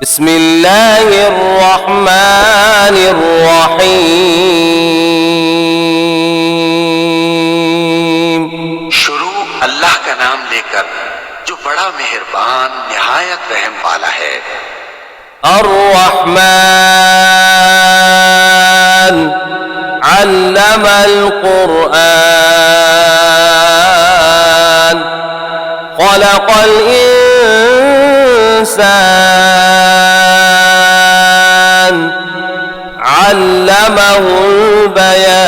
बिस्मिल्लाहिर्रहमानिर्रहीम। शुरू अल्लाह का नाम लेकर जो बड़ा मेहरबान निहायत रहम वाला है। अर्रहमान अल्लमल कुरआन खलक़ल इंसान अल्लमहुल बयान।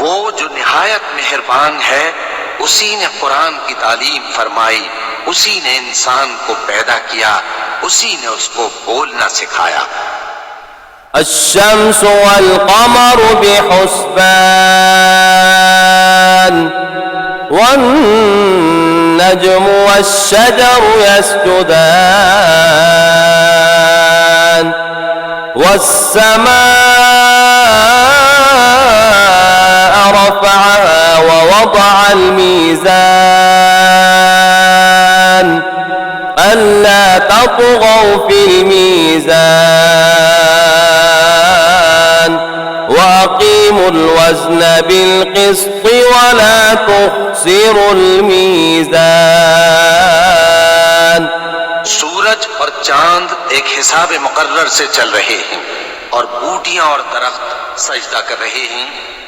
वो जो निहायत मेहरबान है, उसी ने कुरान की तालीम फरमाई, उसी ने इंसान को पैदा किया, उसी ने उसको बोलना सिखाया। अश्शम्सु वल क़मरु बिहुस्बान वन्नज्मु वश्शजरु यस्जुदान वस्समाअ रफ़अहा ववضअल मीज़ान अल्ला तत्ग़ौ फ़िल मीज़ान वअक़ीमुल वज़्न बिल-क़िस्ति वला तुख़्सिरुल मीज़ान। सूरज और चांद एक हिसाब मुकर्रर से चल रहे हैं और बूटियां और दरख्त सजदा कर रहे हैं,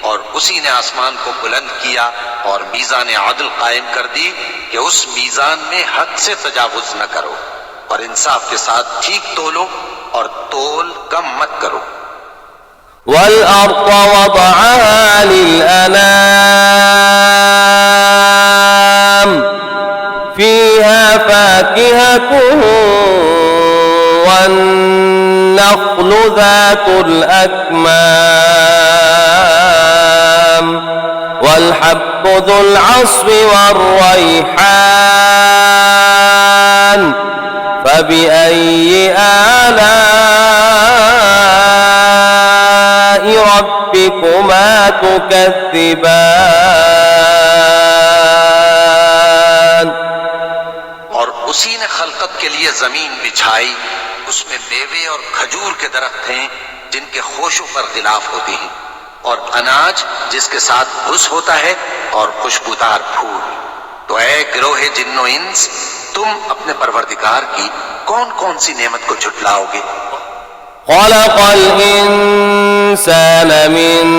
और उसी ने आसमान को बुलंद किया और मीज़ान आदल कायम कर दी कि उस मीज़ान में हद से तजावुज न करो और इंसाफ के साथ ठीक तोलो और तोल कम मत करो। वल अर्ज़ वदअहा लिल-अनाम फ़ीहा फ़ाकिहतुन वन्नख़्लु ज़ातुल अक्माम वल्हब्बु ज़ुल अस्फ़ि वर्रैहान फ़बिअय्यि आलाइ रब्बिकुमा तुकज़्ज़िबान। और उसी ने खलकत के लिए जमीन बिछाई, उसमें मेवे और खजूर के दरख्त हैं जिनके खोशों पर गिलाफ होते हैं, और अनाज जिसके साथ भुस होता है और खुशबूदार फूल। तो ऐ गिरोहे जिन्नो इंस, तुम अपने परवरदिगार की कौन कौन सी नेमत को झुटलाओगे। खलक़ल इंसान मिन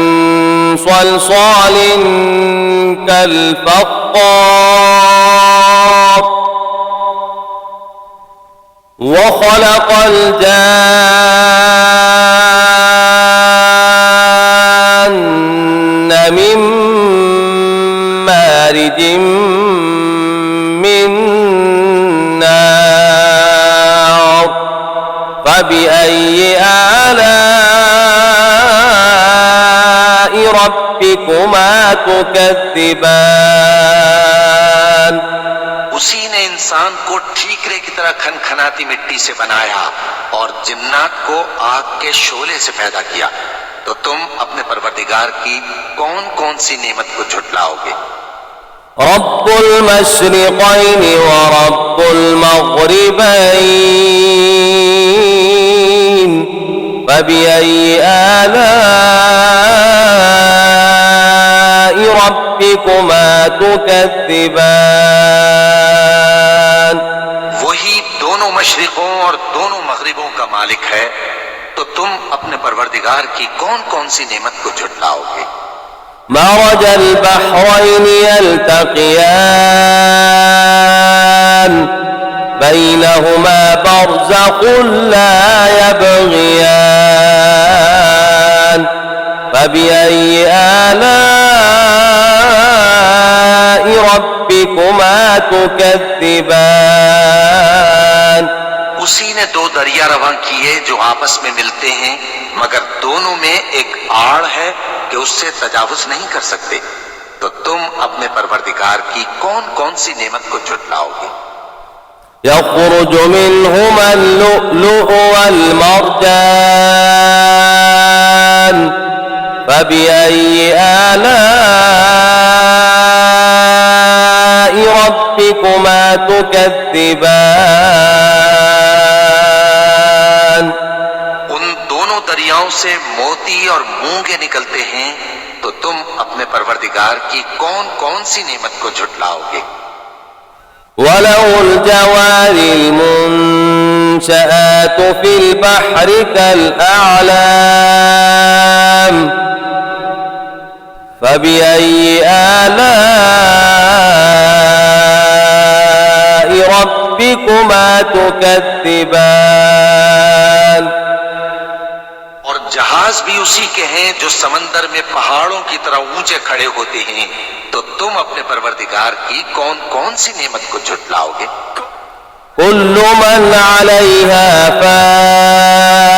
सलसालिन कल फ़ख़्ख़ार व खलक़ल जान्न मिन मारिजिम मिन नार फ़बिअय्यि आलाइ रब्बिकुमा तुकज़्ज़िबान। उसी ने इंसान को ठीकरे की तरह खनखनाती मिट्टी से बनाया और जिन्नात को आग के शोले से पैदा किया। तो तुम अपने परवरदिगार की कौन कौन सी नेमत को झुटलाओगे। रब्बुल मशरिक़ैनि व रब्बुल मग़रिबैन फ़बिअय्यि आलाइ रब्बिकुमा तुकज़्ज़िबान। वही दोनों मशरिकों और दोनों मगरिबों का मालिक है, तो तुम अपने परवरदिगार की कौन कौन सी नेमत को झुटलाओगे। मरजल बहरैनि यल्तक़ियान बैनहुमा बरज़ख़ुन ला यबग़ियान फ़बिअय्यि आलाइ रब्बिकुमा तुकज़्ज़िबान। उसी ने दो दरिया रवां किए जो आपस में मिलते हैं, मगर दोनों में एक आड़ है कि उससे तजावुज नहीं कर सकते। तो तुम अपने परवरदिगार की कौन कौन सी नेमत को झुटलाओगे। यख़रुजु मिन्हुमल लुअ्लुअु वल मरजान फ़बिअय्यि आलाइ रब्बिकुमा تكذبان उन दोनों दरियाओं से मोती और मूंगे निकलते हैं, तो तुम अपने परवरदिगार की कौन कौन सी नेमत को झुटलाओगे। وله الجوار المنشآت في البحر كالأعلام فبأي آلاء ربكما تكذبان और जहाज भी उसी के हैं जो समंदर में पहाड़ों की तरह ऊंचे खड़े होते हैं, तो तुम अपने परवरदिगार की कौन कौन सी नेमत को झुटलाओगे। كل من عليها فان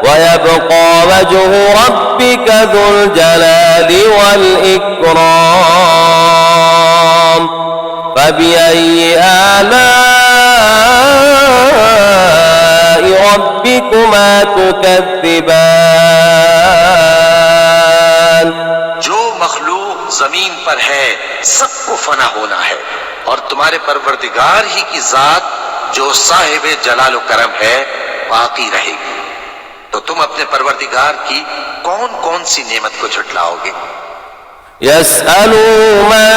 ويبقى وجه ربك ذو الجلال والإكرام فبأي آلاء ربكما تكذبان जो मखलूक जमीन पर है सबको फना होना है, और तुम्हारे परवरदिगार ही की जात जो साहिब जलाल करम है बाकी रहेगी। तो तुम अपने परवरदिगार की कौन कौन सी नेमत को झुटलाओगे। يسأله من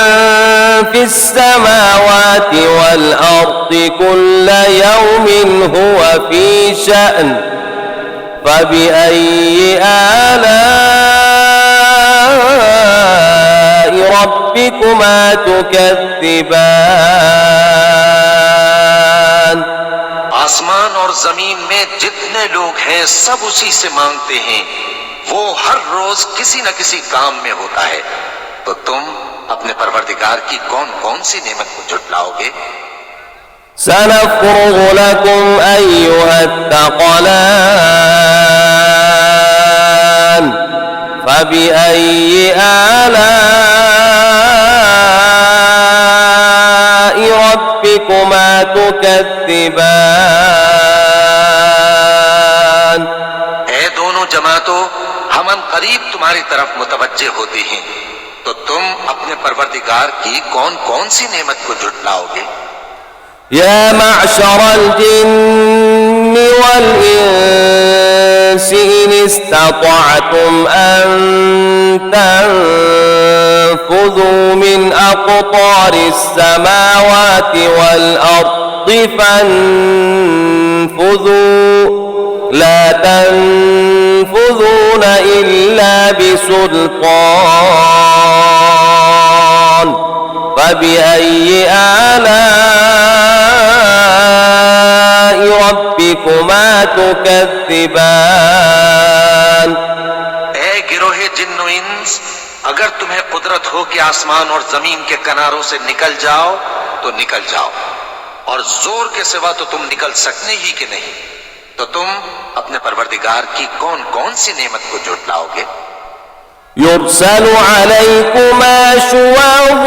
في السماوات والأرض كل يوم هو في شأن فبأي آلاء ربكما تكذبان आसमान और जमीन में जितने लोग हैं सब उसी से मांगते हैं, वो हर रोज किसी न किसी काम में होता है। तो तुम अपने परवरदिगार की कौन कौन सी नेमत को झुटलाओगे। سنفرغ لكم أيها الثقلان فبأي آلاء ربكما تكذبان ऐ दोनों जमातों, हम करीब तुम्हारी तरफ मुतवज्जे होते हैं, तो तुम अपने परवरदिगार की कौन कौन सी नेमत को झुटलाओगे। يا معشر الجن والإنس إن استطعتم أن تنفذوا من أقطار السماوات والأرض فانفذوا لا تنفذون إلا بسلطان فبأي آلاء ربكما تكذبان ऐ गिरोहे जिन्नो इंस, अगर तुम्हें कुदरत हो कि आसमान और जमीन के किनारों से निकल जाओ तो निकल जाओ, और जोर के सिवा तो तुम निकल सकने ही कि नहीं। तो तुम अपने परवरदिगार की कौन कौन सी नेमत को झुटलाओगे। يرسل عليكما شواظ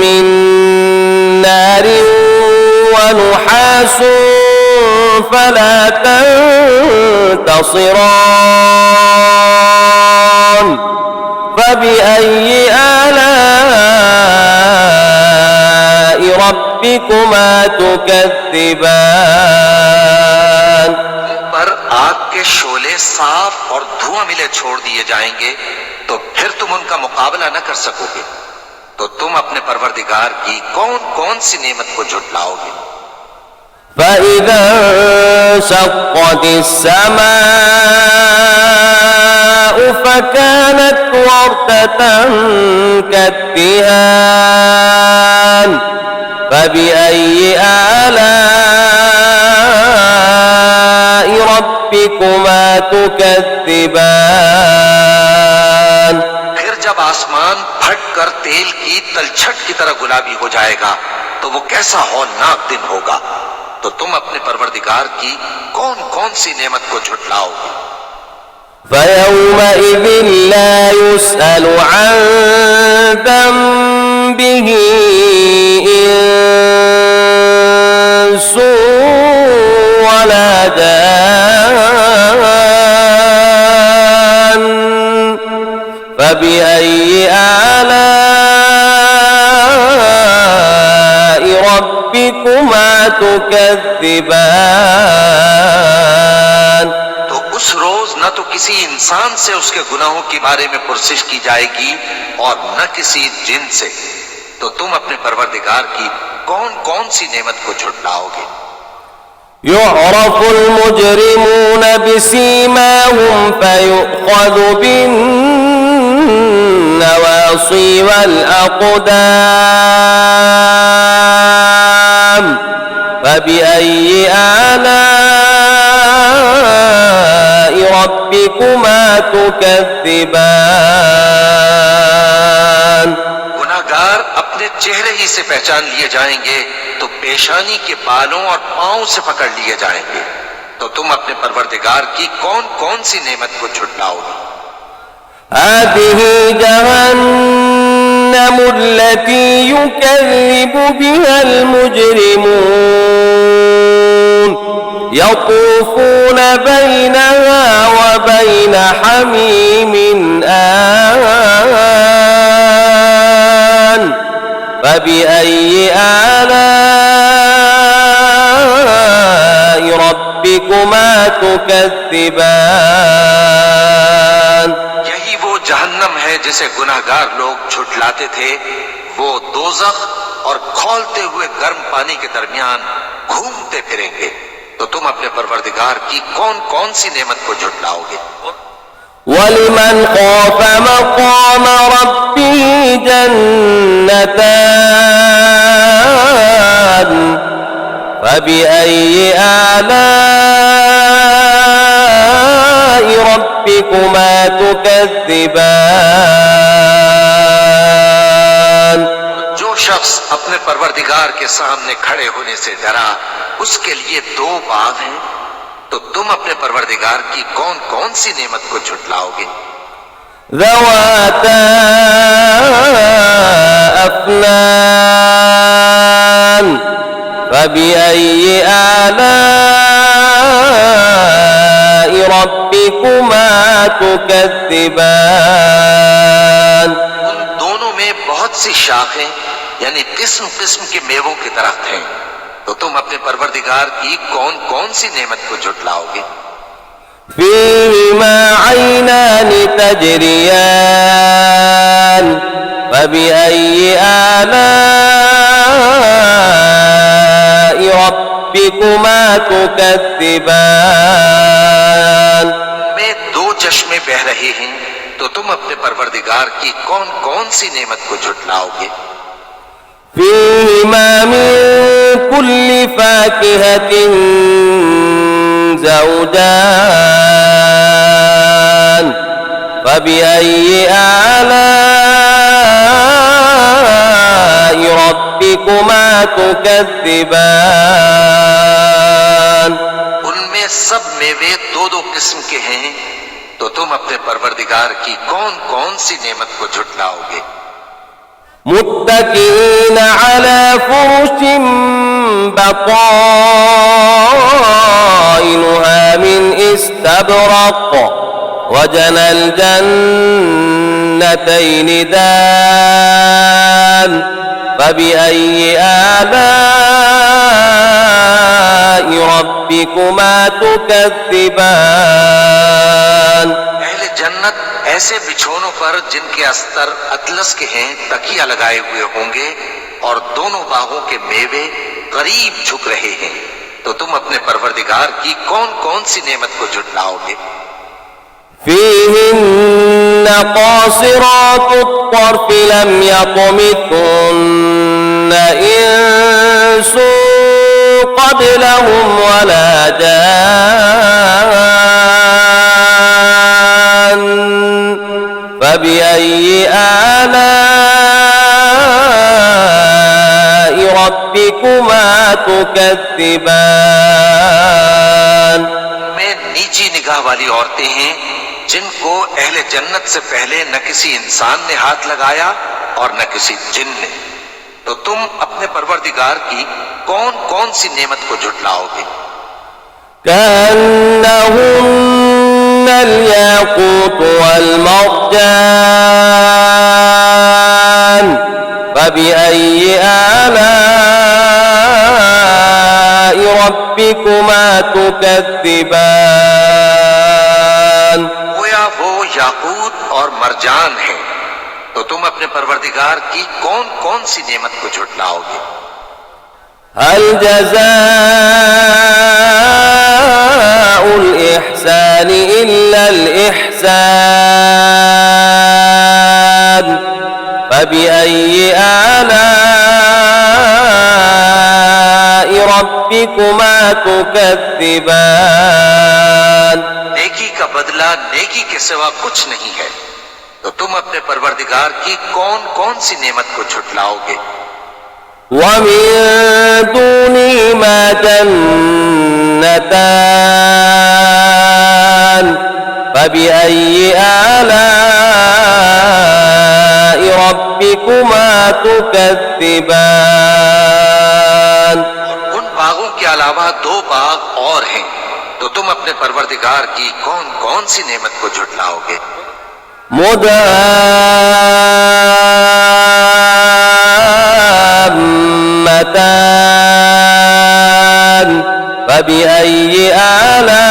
من نار ونحاس فلا تنتصران فبأي آلاء ربكما تكذبان पर आग के शोले साफ और धुआं मिले छोड़ दिए जाएंगे, तो फिर तुम उनका मुकाबला न कर सकोगे। तो तुम अपने परवरदिगार की कौन कौन सी नेमत को झुटलाओगे। فإذا انشقت السماء فكانت وردة كالدهان فبأي آلاء ربكما تكذبان फिर जब आसमान फट कर तेल की तलछट की तरह गुलाबी हो जाएगा, तो वो कैसा हौलनाक दिन होगा। तो तुम अपने परवरदिगार की कौन कौन सी नेमत को झुटलाओगे। فيومئذ لا يسأل عن ذنبه إنس ولا جان فبأي آلاء تكذبان तो उस रोज न तो किसी इंसान से उसके गुनाहों के बारे में पुरसिश की जाएगी और न किसी जिन से। तो तुम अपने परवरदिगार की कौन कौन सी नेमत को झुटलाओगे। يعرف المجرمون بسيماهم فيؤخذ بالنواصي والأقدام فبأي آلاء ربكما تكذبان गुनाहगार अपने चेहरे ही से पहचान लिए जाएंगे तो पेशानी के बालों और पांव से पकड़ लिए जाएंगे। तो तुम अपने परवरदिगार की कौन कौन सी नेमत को झुटलाओगे। هذه جهنم التي يكذب بها المجرمون يطوفون بينها وبين حميم آن فبأي آلاء ربكما تكذبان यही वो जहन्नम है जिसे गुनाहगार लोग झुटलाते थे। वो दोज़ख और खौलते हुए गर्म पानी के दरमियान घूमते फिरेंगे। तो तुम अपने परवरदिगार की कौन कौन सी नेमत को झुटलाओगे। ولمن خاف مقام ربه جنتان فبأي آلاء ربكما تكذبان जो शख्स अपने परवरदिगार के सामने खड़े होने से डरा उसके लिए दो बाग हैं। तो तुम अपने परवरदिगार की कौन कौन सी नेमत को झुटलाओगे। ذواتا أفنان فبأي آلاء ربكما تكذبان उन दोनों में बहुत सी शाखें यानी किस्म किस्म के मेवों के दरख्त हैं। तो तुम अपने परवरदिगार की कौन कौन सी नेमत को झुटलाओगे। فيهما عينان تجريان فبأي آلاء ربكما تكذبان में दो चश्मे बह रहे हैं। तो तुम अपने परवरदिगार की कौन कौन सी नेमत को झुटलाओगे। فيهما من كل فاكهة زوجان فبأي آلاء ربكما تكذبان उनमें सब मेवे दो दो किस्म के हैं। तो तुम अपने परवरदिगार की कौन कौन सी नेमत को झुटलाओगे। متكئين على فرش بطائنها من استبرق وجنى الجنتين دان فبأي آلاء ربكما تكذبان अहले जन्नत ऐसे बिछोनों पर जिनके अस्तर अतलस के हैं तकिया लगाए हुए होंगे और दोनों बागों के मेवे करीब झुक रहे हैं। तो तुम अपने परवरदिगार की कौन कौन सी नेमत को झुटलाओगे। فيهن قاصرات الطرف لم يطمثهن إنس قبلهم ولا جان فبأي آلاء ربكما تكذبان में नीची निगाह वाली औरतें हैं जिनको अहले जन्नत से पहले न किसी इंसान ने हाथ लगाया और न किसी जिन ने। तो तुम अपने परवरदिगार की कौन कौन सी नेमत को झुटलाओगे। كأنهن الياقوت والمرجان فبأي آلاء ربكما تكذبان गोया वो याकूत और मरजान है, तो तुम अपने परवरदिगार की कौन कौन सी नेमत को झुटलाओगे। هل جزاء الإحسان إلا الإحسان فبأي آلاء ربكما تكذبان नेकी का बदला नेकी के सिवा कुछ नहीं है, तो तुम अपने परवरदिगार की कौन कौन सी नेमत को झुटलाओगे। ومن دونهما جنتان فبأي آلاء ربكما تكذبان उन बागों के अलावा दो बाग और हैं, तो तुम अपने परवरदिगार की कौन कौन सी नेमत को झुटलाओगे। مدهامتان فبأي آلاء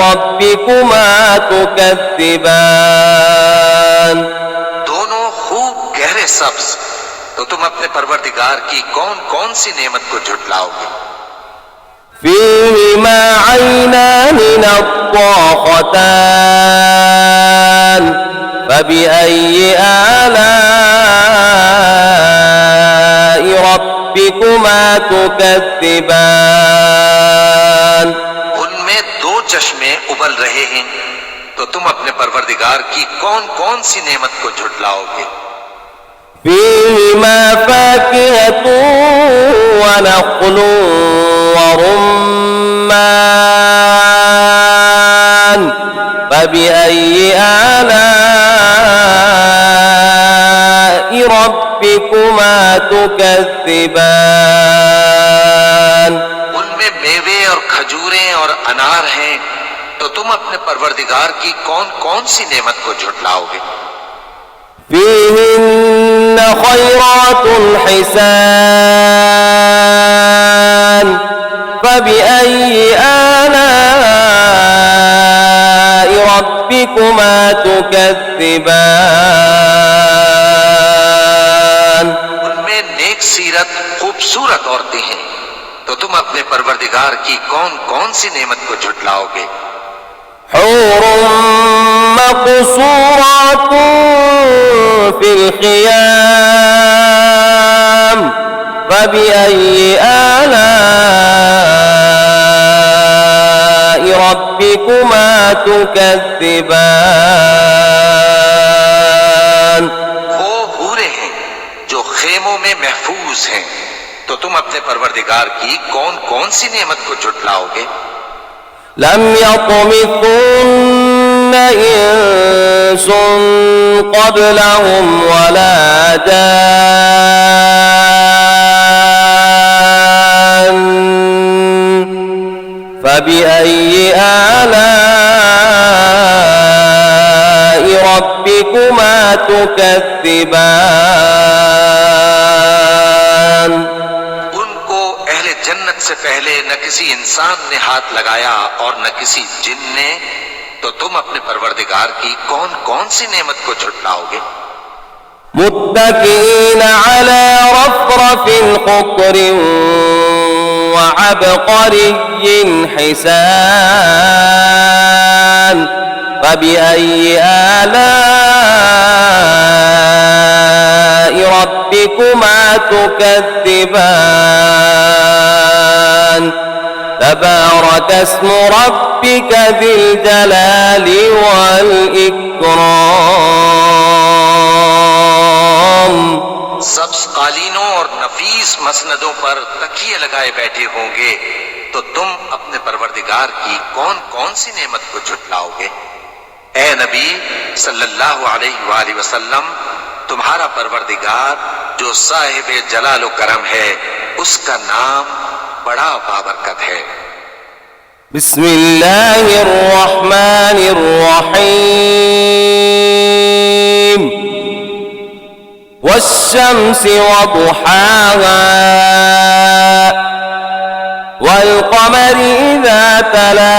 ربكما تكذبان दोनों खूब गहरे सब्ज, तो तुम अपने परवरदिगार की कौन कौन सी नेमत को झुटलाओगे। فيهما عينان نضاختان فبأي آلاء ربكما تكذبان उनमें दो चश्मे उबल रहे हैं, तो तुम अपने परवरदिगार की कौन कौन सी नेमत को झुटलाओगे। فيهما فاكهة ونخل ورمان فبأي آلاء ربكما تكذبان उनमें मेवे और खजूरें और अनार हैं, तो तुम अपने परवरदिगार की कौन कौन सी नेमत को झुटलाओगे। فيهن خيرات حسان فبأي آلاء ربكما تكذبان उनमें नेक सीरत खूबसूरत औरतें हैं, तो तुम अपने परवरदिगार की कौन कौन सी नेमत को झुटलाओगे। حور مقصورات في الخيام فبأي آلاء ربكما تكذبان वो हूरें हैं जो खेमों में महफूज हैं, तो तुम अपने परवरदिगार की कौन कौन सी नेमत को झुटलाओगे। لم يطمثن إنس قبلهم ولا جان فبأي آلاء ربكما تكذبان उनको अहले जन्नत से पहले न किसी इंसान ने हाथ लगाया और न किसी जिन ने, तो तुम अपने परवरदिगार की कौन कौन सी नेमत को झुटलाओगे। متكئين على رفرف خضر وعبقري حسان فبأي آلاء ربكما تكذبان تبارك اسم ربك ذي الجلال والإكرام सब्ज कालीनों और नफीस मसनदों पर तकिए लगाए बैठे होंगे, तो तुम अपने परवरदिगार की कौन कौन सी नेमत को झुटलाओगे। ए नबी सल्लल्लाहु अलैहि वसल्लम, तुम्हारा परवरदिगार जो साहिब जलाल व करम है, उसका नाम बड़ा बाबरकत है। बिस्मिल्लाहिर्रहमानिर्रहीम वश्शम्सि वदुहाहा تلا